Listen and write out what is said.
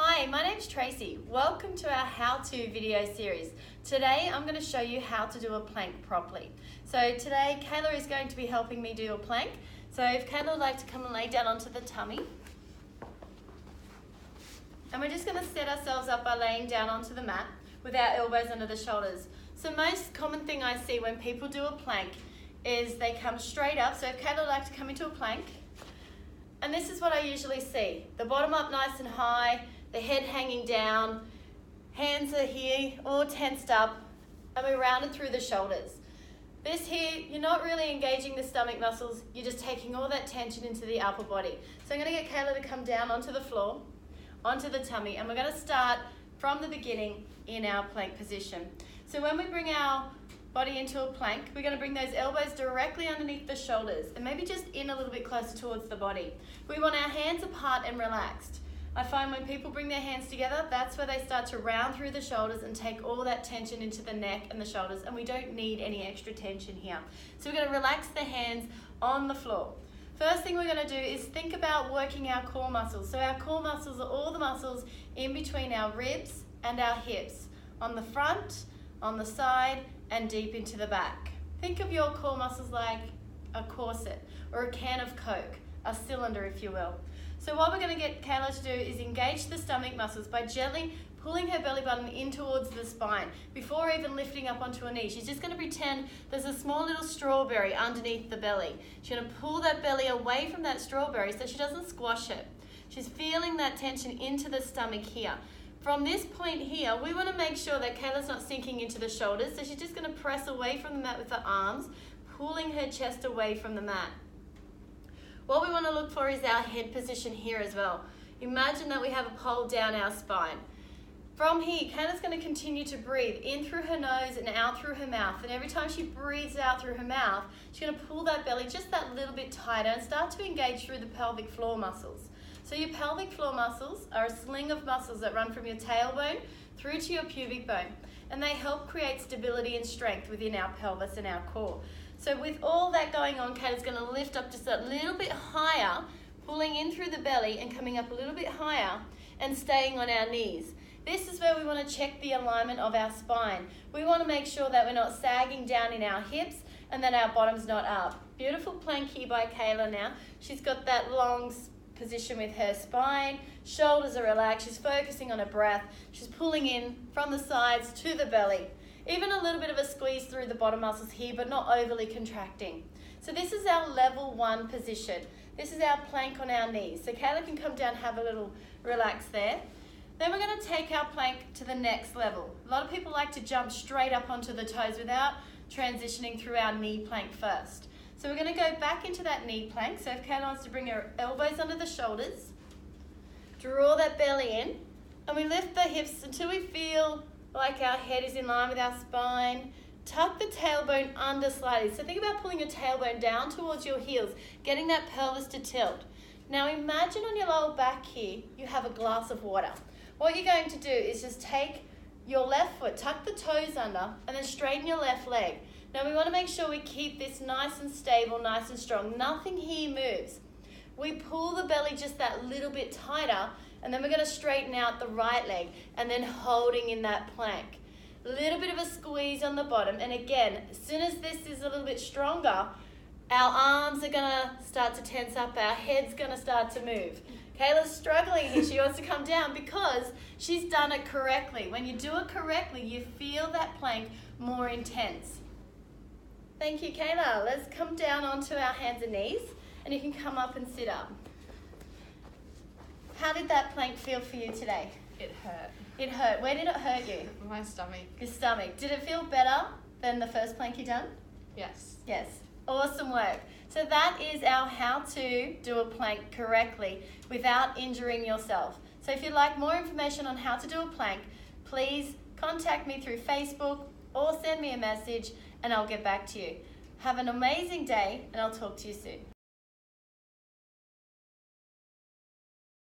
Hi, my name's Tracy. Welcome to our how-to video series. Today I'm going to show you how to do a plank properly. So today Kayla is going to be helping me do a plank. So if Kayla would like to come and lay down onto the tummy. And we're just going to set ourselves up by laying down onto the mat with our elbows under the shoulders. So most common thing I see when people do a plank is they come straight up. So if Kayla would like to come into a plank, and this is what I usually see. The bottom up nice and high, the head hanging down, hands are here, all tensed up, and we're rounded through the shoulders. This here, you're not really engaging the stomach muscles, you're just taking all that tension into the upper body. So I'm gonna get Kayla to come down onto the floor, onto the tummy, and we're gonna start from the beginning in our plank position. So when we bring our body into a plank, we're going to bring those elbows directly underneath the shoulders and maybe just in a little bit closer towards the body. We want our hands apart and relaxed. I find when people bring their hands together, that's where they start to round through the shoulders and take all that tension into the neck and the shoulders, and we don't need any extra tension here. So we're going to relax the hands on the floor. First thing we're going to do is think about working our core muscles. So our core muscles are all the muscles in between our ribs and our hips, on the front, on the side, and deep into the back. Think of your core muscles like a corset or a can of Coke, a cylinder if you will. So what we're going to get Kayla to do is engage the stomach muscles by gently pulling her belly button in towards the spine before even lifting up onto her knee. She's just going to pretend there's a small little strawberry underneath the belly. She's going to pull that belly away from that strawberry so she doesn't squash it. She's feeling that tension into the stomach here. From this point here, we want to make sure that Kayla's not sinking into the shoulders, so she's just going to press away from the mat with her arms, pulling her chest away from the mat. What we want to look for is our head position here as well. Imagine that we have a pole down our spine. From here, Kayla's going to continue to breathe in through her nose and out through her mouth, and every time she breathes out through her mouth, she's going to pull that belly just that little bit tighter and start to engage through the pelvic floor muscles. So your pelvic floor muscles are a sling of muscles that run from your tailbone through to your pubic bone, and they help create stability and strength within our pelvis and our core. So with all that going on, Kayla's going to lift up just a little bit higher, pulling in through the belly and coming up a little bit higher and staying on our knees. This is where we want to check the alignment of our spine. We want to make sure that we're not sagging down in our hips and that our bottom's not up. Beautiful plank here by Kayla now. She's got that long position with her spine, shoulders are relaxed, she's focusing on her breath, she's pulling in from the sides to the belly. Even a little bit of a squeeze through the bottom muscles here, but not overly contracting. So this is our level 1 position. This is our plank on our knees. So Kayla can come down, have a little relax there. Then we're going to take our plank to the next level. A lot of people like to jump straight up onto the toes without transitioning through our knee plank first. So we're going to go back into that knee plank. So if Kayla wants to bring her elbows under the shoulders, draw that belly in, and we lift the hips until we feel like our head is in line with our spine. Tuck the tailbone under slightly. So think about pulling your tailbone down towards your heels, getting that pelvis to tilt. Now imagine on your lower back here, you have a glass of water. What you're going to do is just take your left foot, tuck the toes under, and then straighten your left leg. Now we want to make sure we keep this nice and stable, nice and strong. Nothing here moves. We pull the belly just that little bit tighter, and then we're going to straighten out the right leg, and then holding in that plank. A little bit of a squeeze on the bottom, and again, as soon as this is a little bit stronger, our arms are going to start to tense up, our head's going to start to move. Kayla's struggling here. She wants to come down because she's done it correctly. When you do it correctly, you feel that plank more intense. Thank you, Kayla. Let's come down onto our hands and knees, and you can come up and sit up. How did that plank feel for you today? It hurt. It hurt. Where did it hurt you? My stomach. Your stomach. Did it feel better than the first plank you done? Yes. Yes. Awesome work. So that is our how to do a plank correctly without injuring yourself. So if you'd like more information on how to do a plank, please contact me through Facebook or send me a message and I'll get back to you. Have an amazing day and I'll talk to you soon.